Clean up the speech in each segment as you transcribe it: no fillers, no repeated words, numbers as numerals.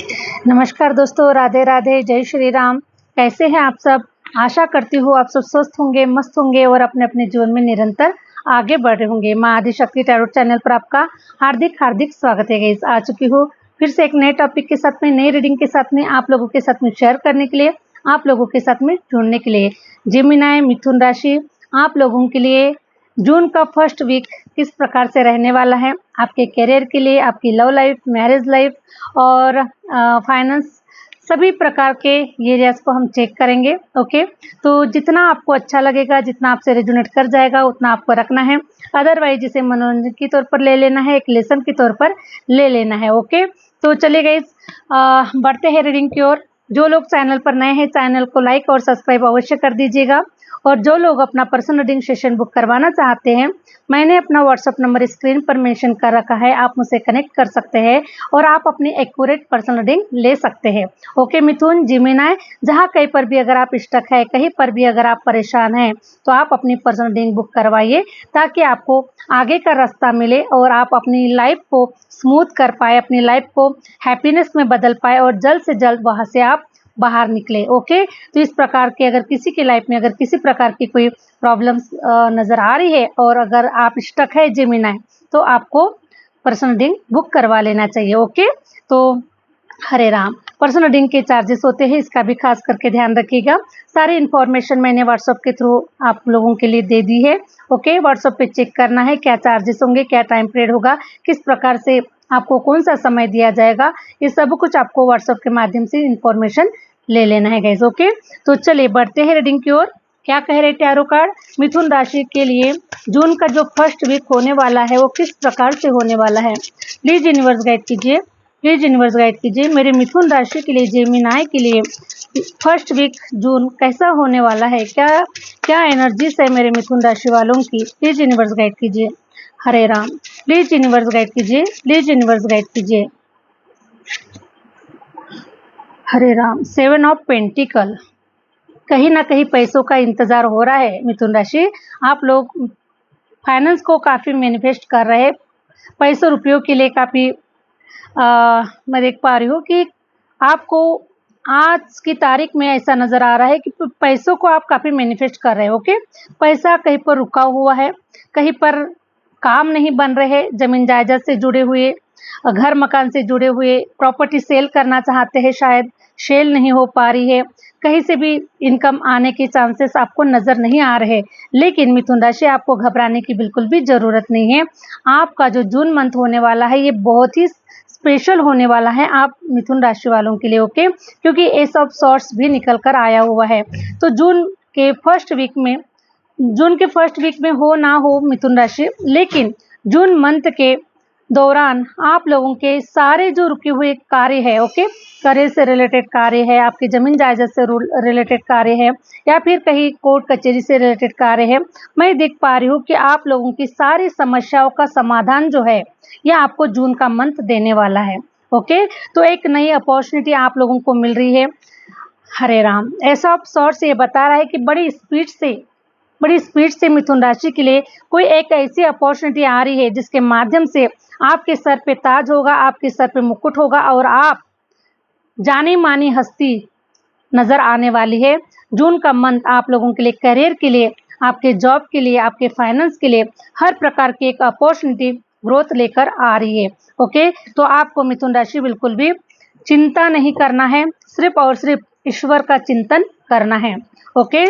नमस्कार दोस्तों, राधे राधे, जय श्री राम। कैसे हैं आप सब? आशा करती हूँ आप सब स्वस्थ होंगे, मस्त होंगे और अपने अपने जीवन में निरंतर आगे बढ़ रहे होंगे। माँ आदिशक्ति टैरो चैनल पर आपका हार्दिक हार्दिक स्वागत है गाइस। आ चुकी हूँ फिर से एक नए टॉपिक के साथ में, नई रीडिंग के साथ में, आप लोगों के साथ में शेयर करने के लिए, आप लोगों के साथ में जुड़ने के लिए। जेमिनी मिथुन राशि, आप लोगों के लिए जून का फर्स्ट वीक किस प्रकार से रहने वाला है आपके करियर के लिए, आपकी लव लाइफ, मैरिज लाइफ और फाइनेंस, सभी प्रकार के एरियाज को हम चेक करेंगे। ओके, तो जितना आपको अच्छा लगेगा, जितना आपसे रेजोनेट कर जाएगा, उतना आपको रखना है। अदरवाइज इसे मनोरंजन के तौर पर ले लेना है, एक लेसन के तौर पर ले लेना है। ओके, तो चलिए गाइस, बढ़ते हैं रीडिंग की ओर। जो लोग चैनल पर नए हैं, चैनल को लाइक और सब्सक्राइब अवश्य कर दीजिएगा। और जो लोग अपना पर्सनल रीडिंग सेशन बुक करवाना चाहते हैं, मैंने अपना व्हाट्सअप नंबर स्क्रीन पर मेंशन कर रखा है, आप मुझसे कनेक्ट कर सकते हैं और आप अपनी एक्यूरेट पर्सनल रीडिंग ले सकते हैं। ओके मिथुन, जेमिनी, जहाँ कहीं पर भी अगर आप स्टक है, कहीं पर भी अगर आप परेशान हैं, तो आप अपनी पर्सनल रीडिंग बुक करवाइए ताकि आपको आगे का रास्ता मिले और आप अपनी लाइफ को स्मूथ कर पाए, अपनी लाइफ को हैप्पीनेस में बदल पाए और जल्द से जल्द वहाँ से आप बाहर निकले। ओके, तो इस प्रकार के अगर किसी की लाइफ में अगर किसी प्रकार की कोई प्रॉब्लम्स नज़र आ रही है और अगर आप स्टक है जेमिनी, तो आपको पर्सनल रीडिंग बुक करवा लेना चाहिए। ओके, तो हरे राम। पर्सनल रीडिंग के चार्जेस होते हैं, इसका भी खास करके ध्यान रखिएगा। सारी इन्फॉर्मेशन मैंने व्हाट्सएप के थ्रू आप लोगों के लिए दे दी है। ओके, व्हाट्सएप पे चेक करना है क्या चार्जेस होंगे, क्या टाइम पीरियड होगा, किस प्रकार से आपको कौन सा समय दिया जाएगा, ये सब कुछ आपको व्हाट्सएप के माध्यम से इन्फॉर्मेशन ले लेना है गाइज। ओके, तो चलिए बढ़ते हैं रीडिंग की ओर। क्या कह रहे टैरो कार्ड मिथुन राशि के लिए जून का जो फर्स्ट वीक होने वाला है वो किस प्रकार से होने वाला है? प्लीज यूनिवर्स गाइड कीजिए, प्लीज यूनिवर्स गाइड कीजिए मेरे मिथुन राशि के लिए, जेमिनी के लिए फर्स्ट वीक जून कैसा होने वाला है, क्या क्या एनर्जीज है मेरे मिथुन राशि वालों की। प्लीज यूनिवर्स गाइड कीजिए। हरे राम, प्लीज यूनिवर्स गाइड कीजिए, प्लीज यूनिवर्स गाइड कीजिए। हरे राम, 7 ऑफ पेंटिकल, कहीं ना कहीं पैसों का इंतजार हो रहा है मिथुन राशि। आप लोग फाइनेंस को काफ़ी मैनिफेस्ट कर रहे हैं, पैसों रुपयों के लिए काफ़ी मैं देख पा रही हूँ कि आपको आज की तारीख में ऐसा नज़र आ रहा है कि पैसों को आप काफ़ी मैनिफेस्ट कर रहे हो। ओके, पैसा कहीं पर रुका हुआ है, कहीं पर काम नहीं बन रहे, ज़मीन जायदाद से जुड़े हुए, घर मकान से जुड़े हुए, प्रॉपर्टी सेल करना चाहते हैं, शायद सेल नहीं हो पा रही है, कहीं से भी इनकम आने के चांसेस आपको नज़र नहीं आ रहे। लेकिन मिथुन राशि, आपको घबराने की बिल्कुल भी ज़रूरत नहीं है। आपका जो जून मंथ होने वाला है ये बहुत ही स्पेशल होने वाला है आप मिथुन राशि वालों के लिए। ओके, क्योंकि एस ऑफ सॉर्ट्स भी निकल कर आया हुआ है। तो जून के फर्स्ट वीक में हो ना हो मिथुन राशि, लेकिन जून मंथ के दौरान आप लोगों के सारे जो रुके हुए कार्य है, ओके, करियर से रिलेटेड कार्य है, आपकी ज़मीन जायदाद से रिलेटेड कार्य है, या फिर कहीं कोर्ट कचहरी से रिलेटेड कार्य है, मैं देख पा रही हूँ कि आप लोगों की सारी समस्याओं का समाधान जो है यह आपको जून का मंथ देने वाला है। ओके, तो एक नई अपॉर्चुनिटी आप लोगों को मिल रही है। हरे राम, ऐसा ऑफ सॉर्ट्स ये बता रहा है कि बड़ी स्पीड से मिथुन राशि के लिए कोई एक ऐसी अपॉर्चुनिटी आ रही है जिसके माध्यम से आपके सर पे ताज होगा, आपके सर पे मुकुट होगा और आप जानी मानी हस्ती नजर आने वाली है। जून का मंथ आप लोगों के लिए करियर के लिए, आपके जॉब के लिए, आपके फाइनेंस के लिए हर प्रकार की एक अपॉर्चुनिटी ग्रोथ लेकर आ रही है। ओके, तो आपको मिथुन राशि बिल्कुल भी चिंता नहीं करना है, सिर्फ और सिर्फ ईश्वर का चिंतन करना है। ओके,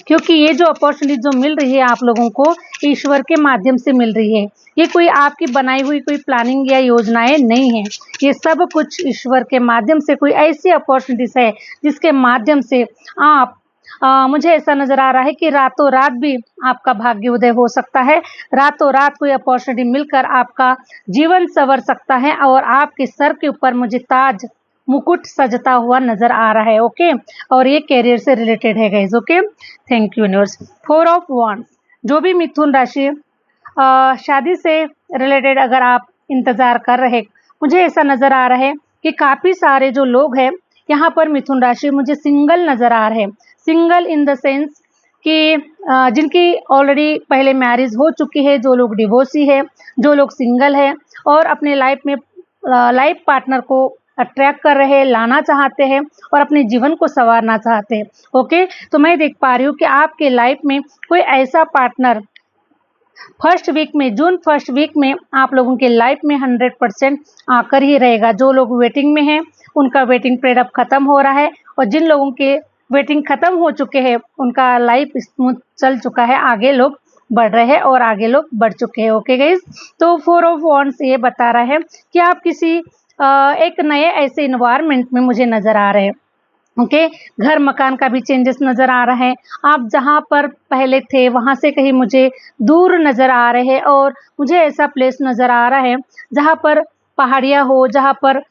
क्योंकि ये जो अपॉर्चुनिटी जो मिल रही है आप लोगों को, ईश्वर के माध्यम से मिल रही है। ये कोई आपकी बनाई हुई कोई प्लानिंग या योजनाएं नहीं है, ये सब कुछ ईश्वर के माध्यम से कोई ऐसी अपॉर्चुनिटीज है जिसके माध्यम से आप मुझे ऐसा नजर आ रहा है कि रातों रात भी आपका भाग्य उदय हो सकता है, रातों रात कोई अपॉर्चुनिटी मिलकर आपका जीवन संवर सकता है और आपके सर के ऊपर मुझे ताज मुकुट सजता हुआ नजर आ रहा है। ओके, और ये कैरियर से रिलेटेड है guys. Okay, thank you universe. 4 of wands, जो भी मिथुन राशि शादी से रिलेटेड अगर आप इंतजार कर रहे, मुझे ऐसा नजर आ रहा है कि काफी सारे जो लोग हैं यहाँ पर मिथुन राशि मुझे सिंगल नजर आ रहे हैं। सिंगल इन द सेंस कि जिनकी ऑलरेडी पहले मैरिज हो चुकी है, जो लोग डिवोर्सी है, जो लोग सिंगल है और अपने लाइफ में लाइफ पार्टनर को अट्रैक्ट कर रहे हैं, लाना चाहते हैं और अपने जीवन को संवारना चाहते हैं। ओके, तो मैं देख पा रही हूँ कि आपके लाइफ में कोई ऐसा पार्टनर जून फर्स्ट वीक में आप लोगों के लाइफ में 100% आकर ही रहेगा। जो लोग वेटिंग में हैं उनका वेटिंग पीरियड अब खत्म हो रहा है, और जिन लोगों के वेटिंग खत्म हो चुके हैं उनका लाइफ स्मूथ चल चुका है, आगे लोग बढ़ रहे हैं और आगे लोग बढ़ चुके हैं। ओके गाइस, तो 4 ऑफ वांड्स ये बता रहा है कि आप किसी एक नए ऐसे इन्वायरमेंट में मुझे नजर आ रहे हैं। ओके, घर मकान का भी चेंजेस नज़र आ रहा है। आप जहाँ पर पहले थे वहाँ से कहीं मुझे दूर नज़र आ रहे हैं, और मुझे ऐसा प्लेस नज़र आ रहा है जहाँ पर पहाड़ियाँ हो, जहाँ पर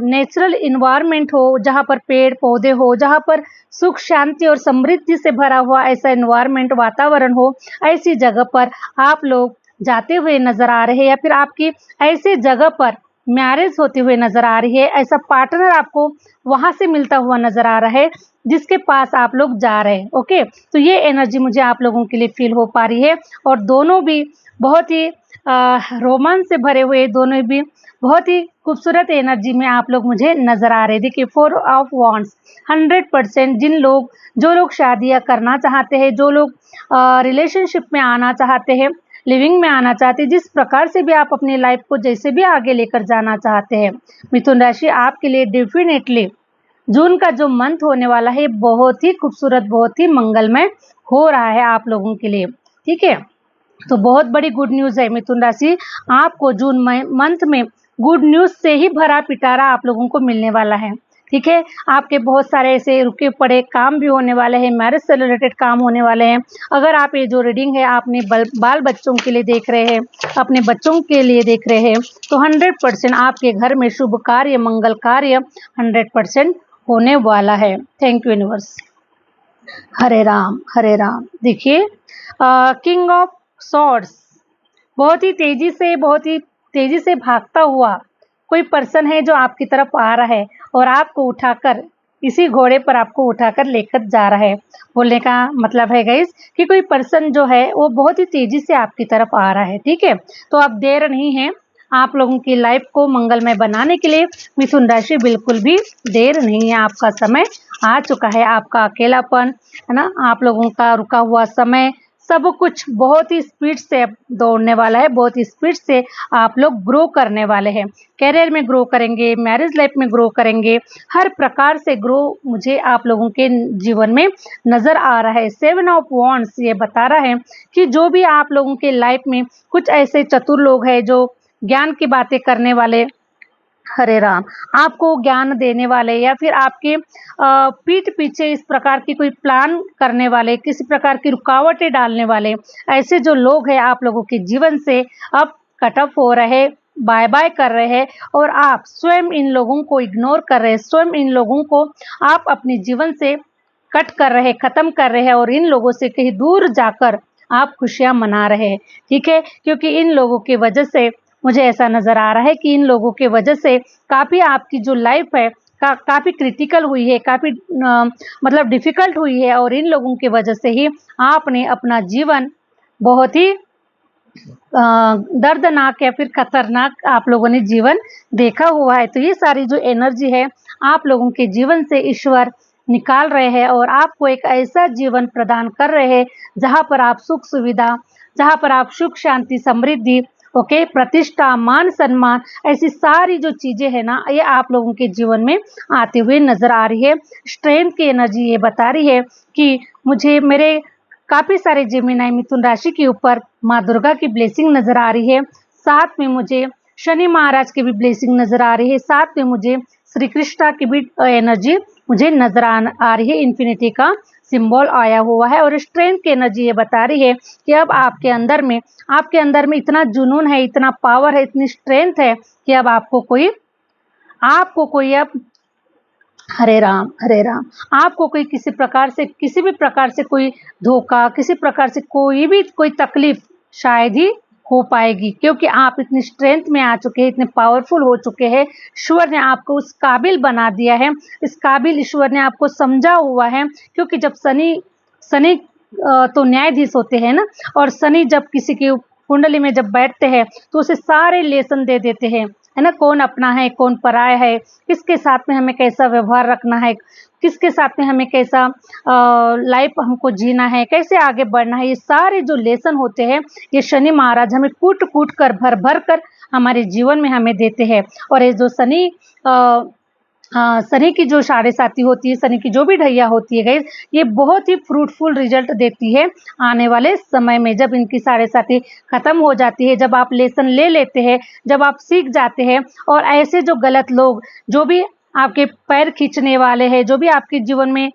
नेचुरल इन्वायरमेंट हो, जहाँ पर पेड़ पौधे हो, जहाँ पर सुख शांति और समृद्धि से भरा हुआ ऐसा इन्वायरमेंट वातावरण हो, ऐसी जगह पर आप लोग जाते हुए नज़र आ रहे हैं, या फिर आपकी ऐसी जगह पर मैरिज होती हुई नज़र आ रही है। ऐसा पार्टनर आपको वहाँ से मिलता हुआ नज़र आ रहा है जिसके पास आप लोग जा रहे हैं। ओके, तो ये एनर्जी मुझे आप लोगों के लिए फील हो पा रही है, और दोनों भी बहुत ही रोमांच से भरे हुए, दोनों भी बहुत ही खूबसूरत एनर्जी में आप लोग मुझे नज़र आ रहे हैं। देखिए 4 ऑफ वांड्स 100% जो लोग शादियाँ करना चाहते हैं, जो लोग रिलेशनशिप में आना चाहते हैं, लिविंग में आना चाहते हैं, जिस प्रकार से भी आप अपनी लाइफ को जैसे भी आगे लेकर जाना चाहते हैं, मिथुन राशि आपके लिए डेफिनेटली जून का जो मंथ होने वाला है बहुत ही खूबसूरत, बहुत ही मंगलमय हो रहा है आप लोगों के लिए। ठीक है, तो बहुत बड़ी गुड न्यूज़ है मिथुन राशि, आपको जून मंथ में गुड न्यूज़ से ही भरा पिटारा आप लोगों को मिलने वाला है। ठीक है, आपके बहुत सारे ऐसे रुके पड़े काम भी होने वाले हैं, मैरिज से रिलेटेड काम होने वाले हैं। अगर आप ये जो रीडिंग है आपने बाल बच्चों के लिए देख रहे हैं, अपने बच्चों के लिए देख रहे हैं, तो 100% आपके घर में शुभ कार्य, मंगल कार्य 100% होने वाला है। Thank you universe. Hare Ram Hare Ram. देखिए किंग ऑफ सॉर्ड्स बहुत ही तेजी से भागता हुआ कोई पर्सन है जो आपकी तरफ आ रहा है, और आपको उठाकर इसी घोड़े पर आपको उठाकर लेकर जा रहा है। बोलने का मतलब है गाइस कि कोई पर्सन जो है वो बहुत ही तेजी से आपकी तरफ आ रहा है। ठीक है, तो अब देर नहीं है आप लोगों की लाइफ को मंगलमय बनाने के लिए। मिथुन राशि बिल्कुल भी देर नहीं है, आपका समय आ चुका है। आपका अकेलापन है ना, आप लोगों का रुका हुआ समय, सब कुछ बहुत ही स्पीड से दौड़ने वाला है, बहुत ही स्पीड से आप लोग ग्रो करने वाले हैं। करियर में ग्रो करेंगे, मैरिज लाइफ में ग्रो करेंगे, हर प्रकार से ग्रो मुझे आप लोगों के जीवन में नज़र आ रहा है। 7 ऑफ वांड्स ये बता रहा है कि जो भी आप लोगों के लाइफ में कुछ ऐसे चतुर लोग हैं जो ज्ञान की बातें करने वाले, हरे राम, आपको ज्ञान देने वाले, या फिर आपके पीठ पीछे इस प्रकार की कोई प्लान करने वाले, किसी प्रकार की रुकावटें डालने वाले, ऐसे जो लोग हैं आप लोगों के जीवन से अब कट ऑफ हो रहे, बाय बाय कर रहे हैं, और आप स्वयं इन लोगों को इग्नोर कर रहे हैं, स्वयं इन लोगों को आप अपने जीवन से कट कर रहे, खत्म कर रहे हैं, और इन लोगों से कहीं दूर जाकर आप खुशियां मना रहे हैं। ठीक है, क्योंकि इन लोगों की वजह से मुझे ऐसा नज़र आ रहा है कि इन लोगों के वजह से काफ़ी आपकी जो लाइफ है काफ़ी क्रिटिकल हुई है, काफ़ी मतलब डिफ़िकल्ट हुई है, और इन लोगों की वजह से ही आपने अपना जीवन बहुत ही दर्दनाक या फिर खतरनाक आप लोगों ने जीवन देखा हुआ है। तो ये सारी जो एनर्जी है आप लोगों के जीवन से ईश्वर निकाल रहे हैं, और आपको एक ऐसा जीवन प्रदान कर रहे हैं जहाँ पर आप सुख सुविधा, जहाँ पर आप सुख शांति समृद्धि, ओके, प्रतिष्ठा, मान सम्मान, ऐसी सारी जो चीज़ें हैं ना, ये आप लोगों के जीवन में आते हुए नज़र आ रही है। स्ट्रेंथ की एनर्जी ये बता रही है कि मुझे मेरे काफ़ी सारे जेमिनी मिथुन राशि के ऊपर माँ दुर्गा की ब्लेसिंग नज़र आ रही है, साथ में मुझे शनि महाराज की भी ब्लेसिंग नज़र आ रही है, साथ में मुझे श्री कृष्णा की भी एनर्जी मुझे नज़र आ रही है। इन्फिनिटी का सिंबल आया हुआ है, और स्ट्रेंथ की एनर्जी ये बता रही है कि अब आपके अंदर में इतना जुनून है, इतना पावर है, इतनी स्ट्रेंथ है कि अब आपको कोई अब हरे राम हरे राम, आपको कोई किसी भी प्रकार से कोई धोखा, किसी प्रकार से कोई तकलीफ शायद ही हो पाएगी, क्योंकि आप इतनी स्ट्रेंथ में आ चुके हैं, इतने पावरफुल हो चुके हैं। ईश्वर ने आपको उस काबिल बना दिया है, इस काबिल ईश्वर ने आपको समझा हुआ है, क्योंकि जब शनि तो न्यायाधीश होते हैं ना, और शनि जब किसी के कुंडली में जब बैठते हैं तो उसे सारे लेसन दे देते हैं, है ना। कौन अपना है, कौन पराया है, किसके साथ में हमें कैसा व्यवहार रखना है, किसके साथ में हमें कैसा लाइफ हमको जीना है, कैसे आगे बढ़ना है, ये सारे जो लेसन होते हैं ये शनि महाराज हमें कूट कूट कर भर भर कर हमारे जीवन में हमें देते हैं। और ये जो शनि की जो साढ़े साती होती है, शनि की जो भी ढैया होती है गाइस, ये बहुत ही फ्रूटफुल रिजल्ट देती है आने वाले समय में। जब इनकी साढ़े साती खत्म हो जाती है, जब आप लेसन ले लेते हैं, जब आप सीख जाते हैं, और ऐसे जो गलत लोग जो भी आपके पैर खींचने वाले हैं, जो भी आपके जीवन में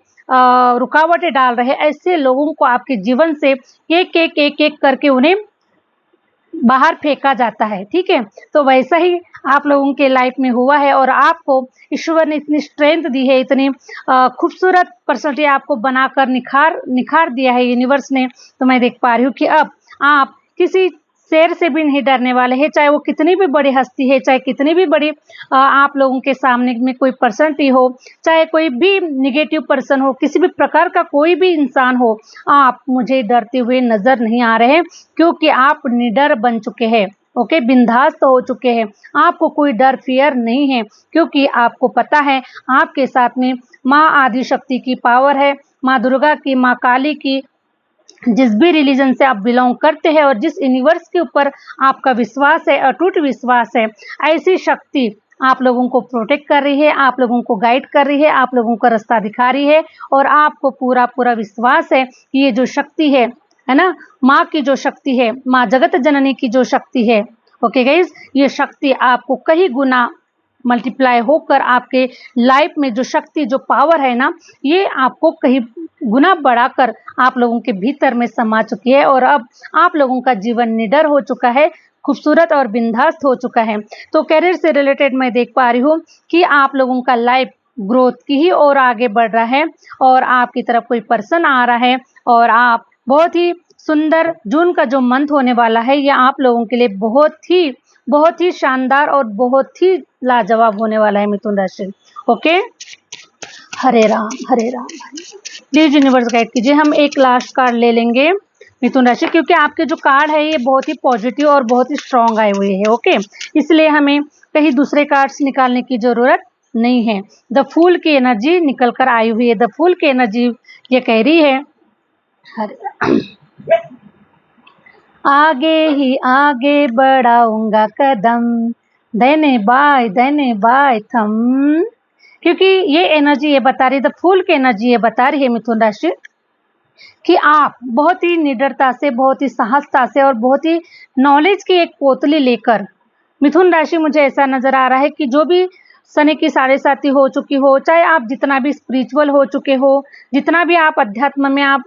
रुकावटें डाल रहे हैं, ऐसे लोगों को आपके जीवन से एक एक एक एक करके उन्हें बाहर फेंका जाता है, ठीक है। तो वैसा ही आप लोगों के लाइफ में हुआ है, और आपको ईश्वर ने इतनी स्ट्रेंथ दी है, इतनी खूबसूरत पर्सनैलिटी आपको बनाकर निखार दिया है यूनिवर्स ने। तो मैं देख पा रही हूँ कि अब आप किसी शेर से भी नहीं डरने वाले हैं, चाहे वो कितनी भी बड़ी हस्ती है, चाहे कितनी भी बड़ी आप लोगों के सामने में कोई पर्सनैलिटी हो, चाहे कोई भी निगेटिव पर्सन हो, किसी भी प्रकार का कोई भी इंसान हो, आप मुझे डरते हुए नजर नहीं आ रहे हैं, क्योंकि आप निडर बन चुके हैं। ओके, बिंदास हो चुके हैं, आपको कोई डर फियर नहीं है, क्योंकि आपको पता है आपके साथ में माँ आदि शक्ति की पावर है, माँ दुर्गा की, माँ काली की, जिस भी रिलीजन से आप बिलोंग करते हैं और जिस यूनिवर्स के ऊपर आपका विश्वास है, अटूट विश्वास है, ऐसी शक्ति आप लोगों को प्रोटेक्ट कर रही है, आप लोगों को गाइड कर रही है, आप लोगों का रास्ता दिखा रही है, और आपको पूरा पूरा विश्वास है कि ये जो शक्ति है ना, माँ की जो शक्ति है, माँ जगत जननी की जो शक्ति है, ओके गाइज, ये शक्ति आपको कई गुना मल्टीप्लाई होकर आपके लाइफ में जो शक्ति, जो पावर है ना, ये आपको कहीं गुना बढ़ाकर आप लोगों के भीतर में समा चुकी है, और अब आप लोगों का जीवन निडर हो चुका है, खूबसूरत और बिंदास हो चुका है। तो करियर से रिलेटेड मैं देख पा रही हूँ कि आप लोगों का लाइफ ग्रोथ की ही और आगे बढ़ रहा है, और आपकी तरफ कोई पर्सन आ रहा है, और आप बहुत ही सुंदर जून का जो मंथ होने वाला है, ये आप लोगों के लिए बहुत ही शानदार और बहुत ही लाजवाब होने वाला है मिथुन राशि। Okay, Hare Ram Hare Ram. Please universe guide कीजिए। हम एक लास्ट कार्ड ले लेंगे मिथुन राशि, क्योंकि आपके जो कार्ड है ये बहुत ही पॉजिटिव और बहुत ही स्ट्रांग आए हुए हैं। ओके, इसलिए हमें कहीं दूसरे कार्ड्स निकालने की जरूरत नहीं है। द फूल की एनर्जी निकल कर आई हुई है। द फूल की एनर्जी ये कह रही है, आगे ही आगे बढ़ाऊंगा कदम, देने बाय थम। क्योंकि ये एनर्जी ये बता रही है, द फूल की एनर्जी ये बता रही है मिथुन राशि कि आप बहुत ही निडरता से, बहुत ही साहसता से और बहुत ही नॉलेज की एक पोतली लेकर, मिथुन राशि मुझे ऐसा नजर आ रहा है कि जो भी शनि की साढ़े साती हो चुकी हो, चाहे आप जितना भी स्पिरिचुअल हो चुके हो, जितना भी आप अध्यात्म में आप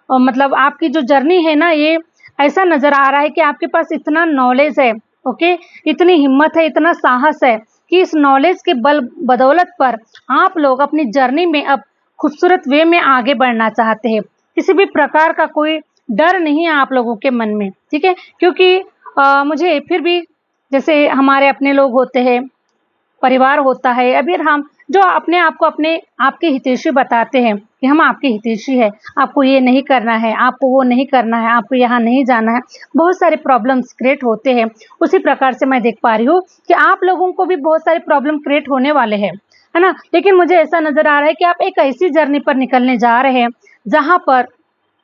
मतलब आपकी जो जर्नी है ना, ये ऐसा नजर आ रहा है कि आपके पास इतना नॉलेज है, ओके, इतनी हिम्मत है, इतना साहस है कि इस नॉलेज के बदौलत पर आप लोग अपनी जर्नी में अब खूबसूरत वे में आगे बढ़ना चाहते हैं। किसी भी प्रकार का कोई डर नहीं है आप लोगों के मन में, ठीक है। क्योंकि मुझे फिर भी, जैसे हमारे अपने लोग होते हैं, परिवार होता है, अभी हम जो अपने आप को अपने आपके हितैषी बताते हैं कि हम आपके हितैषी है, आपको ये नहीं करना है, आपको वो नहीं करना है, आपको यहाँ नहीं जाना है, बहुत सारे प्रॉब्लम्स क्रिएट होते हैं। उसी प्रकार से मैं देख पा रही हूँ कि आप लोगों को भी बहुत सारे प्रॉब्लम क्रिएट होने वाले हैं, है ना। लेकिन मुझे ऐसा नजर आ रहा है कि आप एक ऐसी जर्नी पर निकलने जा रहे हैं जहाँ पर,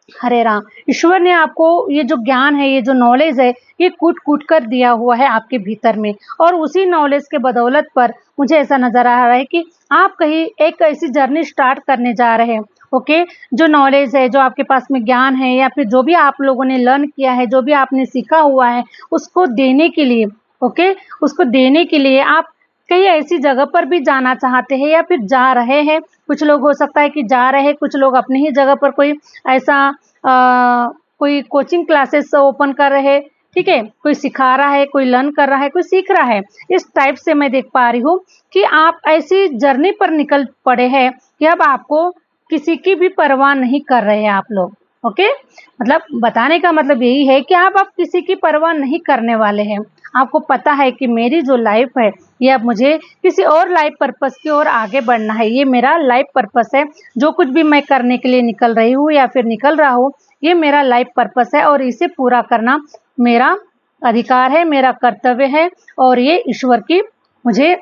हरे राम, ईश्वर ने आपको ये जो ज्ञान है, ये जो नॉलेज है, ये कूट कूट कर दिया हुआ है आपके भीतर में, और उसी नॉलेज के बदौलत पर मुझे ऐसा नजर आ रहा है कि आप कहीं एक ऐसी जर्नी स्टार्ट करने जा रहे हैं। ओके, जो नॉलेज है, जो आपके पास में ज्ञान है, या फिर जो भी आप लोगों ने लर्न किया है, जो भी आपने सीखा हुआ है, उसको देने के लिए, ओके, उसको देने के लिए आप कहीं ऐसी जगह पर भी जाना चाहते हैं, या फिर जा रहे हैं। कुछ लोग हो सकता है कि जा रहे हैं, कुछ लोग अपनी ही जगह पर कोई ऐसा कोई कोचिंग क्लासेस ओपन कर रहे हैं, ठीक है, कोई सिखा रहा है, कोई लर्न कर रहा है, कोई सीख रहा है। इस टाइप से मैं देख पा रही हूँ कि आप ऐसी जर्नी पर निकल पड़े हैं कि अब आपको किसी की भी परवाह नहीं कर रहे हैं आप लोग। ओके, मतलब बताने का मतलब यही है कि आप अब किसी की परवाह नहीं करने वाले हैं। आपको पता है कि मेरी जो लाइफ है, ये अब मुझे किसी और लाइफ पर्पस की ओर आगे बढ़ना है, ये मेरा लाइफ पर्पस है। जो कुछ भी मैं करने के लिए निकल रही हूँ या फिर निकल रहा हूँ, ये मेरा लाइफ पर्पस है, और इसे पूरा करना मेरा अधिकार है, मेरा कर्तव्य है और ये ईश्वर की मुझे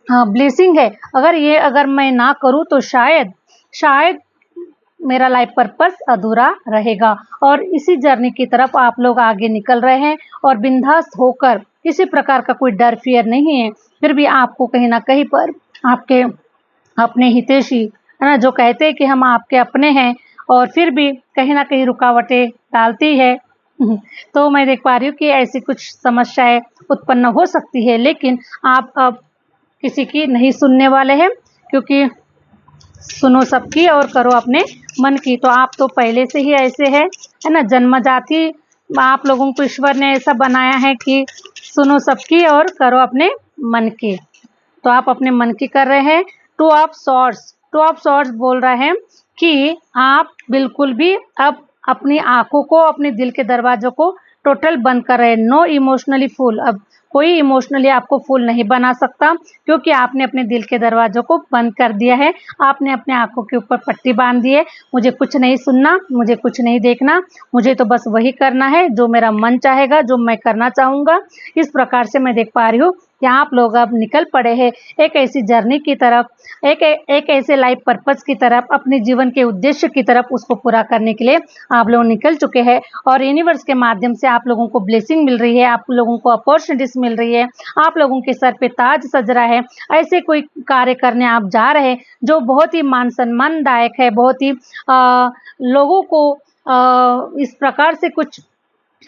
ब्लेसिंग है। अगर मैं ना करूँ तो शायद मेरा लाइफ पर्पस अधूरा रहेगा। और इसी जर्नी की तरफ आप लोग आगे निकल रहे हैं और बिंदास होकर, किसी प्रकार का कोई डर फियर नहीं है। फिर भी आपको कहीं ना कहीं पर आपके अपने हितैषी है ना, जो कहते हैं कि हम आपके अपने हैं, और फिर भी कहीं ना कहीं रुकावटें डालती है। तो मैं देख पा रही हूँ कि ऐसी कुछ समस्याएं उत्पन्न हो सकती है, लेकिन आप अब किसी की नहीं सुनने वाले हैं, क्योंकि सुनो सबकी और करो अपने मन की। तो आप तो पहले से ही ऐसे है ना, जन्मजात ही आप लोगों को ईश्वर ने ऐसा बनाया है कि सुनो सबकी और करो अपने मन की। तो आप अपने मन की कर रहे हैं। टू ऑफ सॉर्ड्स बोल रहे हैं कि आप बिल्कुल भी अब अपनी आंखों को, अपने दिल के दरवाजों को टोटल बंद कर रहे हैं। Know emotionally full. अब कोई इमोशनली आपको फुल नहीं बना सकता, क्योंकि आपने अपने दिल के दरवाजों को बंद कर दिया है। आपने अपने आंखों के ऊपर पट्टी बांध दी है। मुझे कुछ नहीं सुनना, मुझे कुछ नहीं देखना, मुझे तो बस वही करना है जो मेरा मन चाहेगा, जो मैं करना चाहूँगा। इस प्रकार से मैं देख पा रही हूँ कि आप लोग अब निकल पड़े हैं एक ऐसी जर्नी की तरफ, एक ऐसे लाइफ पर्पस की तरफ, अपने जीवन के उद्देश्य की तरफ। उसको पूरा करने के लिए आप लोग निकल चुके हैं और यूनिवर्स के माध्यम से आप लोगों को ब्लेसिंग मिल रही है, आप लोगों को अपॉर्चुनिटीज मिल रही है, आप लोगों के सर पे ताज सज रहा है। ऐसे कोई कार्य करने आप जा रहे हैं जो बहुत ही मान सम्मानदायक है, बहुत ही लोगों को इस प्रकार से कुछ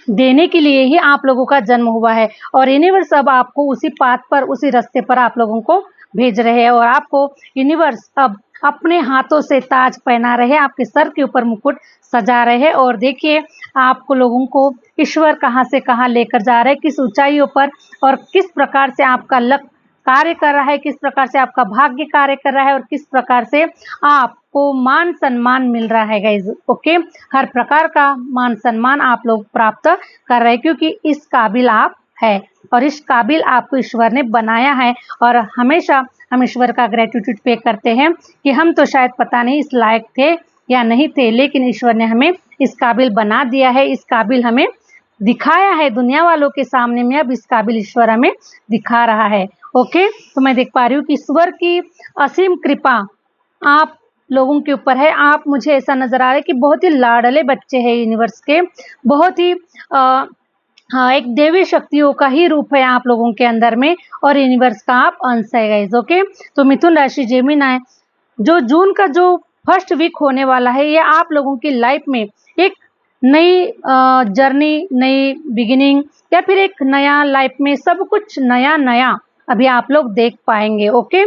देने के लिए ही आप लोगों का जन्म हुआ है। और यूनिवर्स अब आपको उसी पाथ पर, उसी रास्ते पर आप लोगों को भेज रहे हैं। और आपको यूनिवर्स अब अपने हाथों से ताज पहना रहे हैं, आपके सर के ऊपर मुकुट सजा रहे हैं। और देखिए आपको लोगों को ईश्वर कहाँ से कहाँ लेकर जा रहे हैं, किस ऊंचाइयों पर, और किस प्रकार से आपका लक कार्य कर रहा है, किस प्रकार से आपका भाग्य कार्य कर रहा है, और किस प्रकार से आपको मान सम्मान मिल रहा है गाइज। ओके, हर प्रकार का मान सम्मान आप लोग प्राप्त कर रहे हैं, क्योंकि इस काबिल आप है और इस काबिल आपको ईश्वर ने बनाया है। और हमेशा हम ईश्वर का ग्रेटिट्यूड पे करते हैं कि हम तो शायद पता नहीं इस लायक थे या नहीं थे, लेकिन ईश्वर ने हमें इस काबिल बना दिया है, इस काबिल हमें दिखाया है दुनिया वालों के सामने में। अब इस काबिल ईश्वर हमें दिखा रहा है। ओके, तो मैं देख पा रही हूँ कि ईश्वर की असीम कृपा आप लोगों के ऊपर है। आप, मुझे ऐसा नजर आ रहा है कि बहुत ही लाडले बच्चे हैं यूनिवर्स के, बहुत ही हाँ, एक देवी शक्तियों का ही रूप है आप लोगों के अंदर में, और यूनिवर्स का आप अंश है गाइज। ओके, तो मिथुन राशि जेमिनी, जो जून का जो फर्स्ट वीक होने वाला है, ये आप लोगों की लाइफ में एक नई जर्नी, नई बिगिनिंग, या फिर एक नया लाइफ में सब कुछ नया नया अभी आप लोग देख पाएंगे। ओके,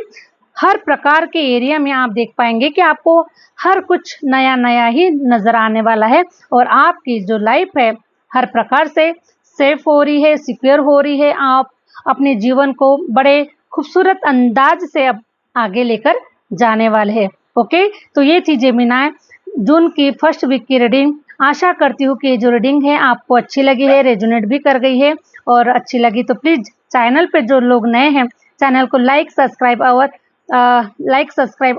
हर प्रकार के एरिया में आप देख पाएंगे कि आपको हर कुछ नया नया ही नजर आने वाला है। और आपकी जो लाइफ है हर प्रकार से सेफ हो रही है, सिक्योर हो रही है। आप अपने जीवन को बड़े खूबसूरत अंदाज से अब आगे लेकर जाने वाले हैं। ओके, तो ये थी जेमिनी जून की फर्स्ट वीक की रीडिंग। आशा करती हूँ कि ये जो रीडिंग है आपको अच्छी लगी है, रेजोनेट भी कर गई है। और अच्छी लगी तो प्लीज चैनल पे जो लोग नए हैं, चैनल को लाइक सब्सक्राइब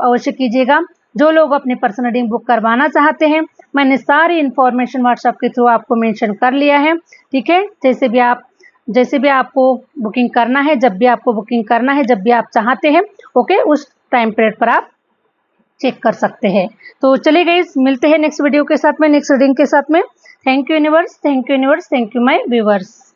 अवश्य कीजिएगा। जो लोग अपनी पर्सनल रीडिंग बुक करवाना चाहते हैं, मैंने सारी इन्फॉर्मेशन व्हाट्सएप के थ्रू आपको मेंशन कर लिया है। ठीक है, जैसे भी आपको बुकिंग करना है, जब भी आपको बुकिंग करना है, जब भी आप चाहते हैं, ओके, उस टाइम पीरियड पर आप चेक कर सकते हैं। तो चलिए गाइस, मिलते हैं नेक्स्ट वीडियो के साथ में, नेक्स्ट रीडिंग के साथ में। Thank you universe, thank you universe, thank you my viewers.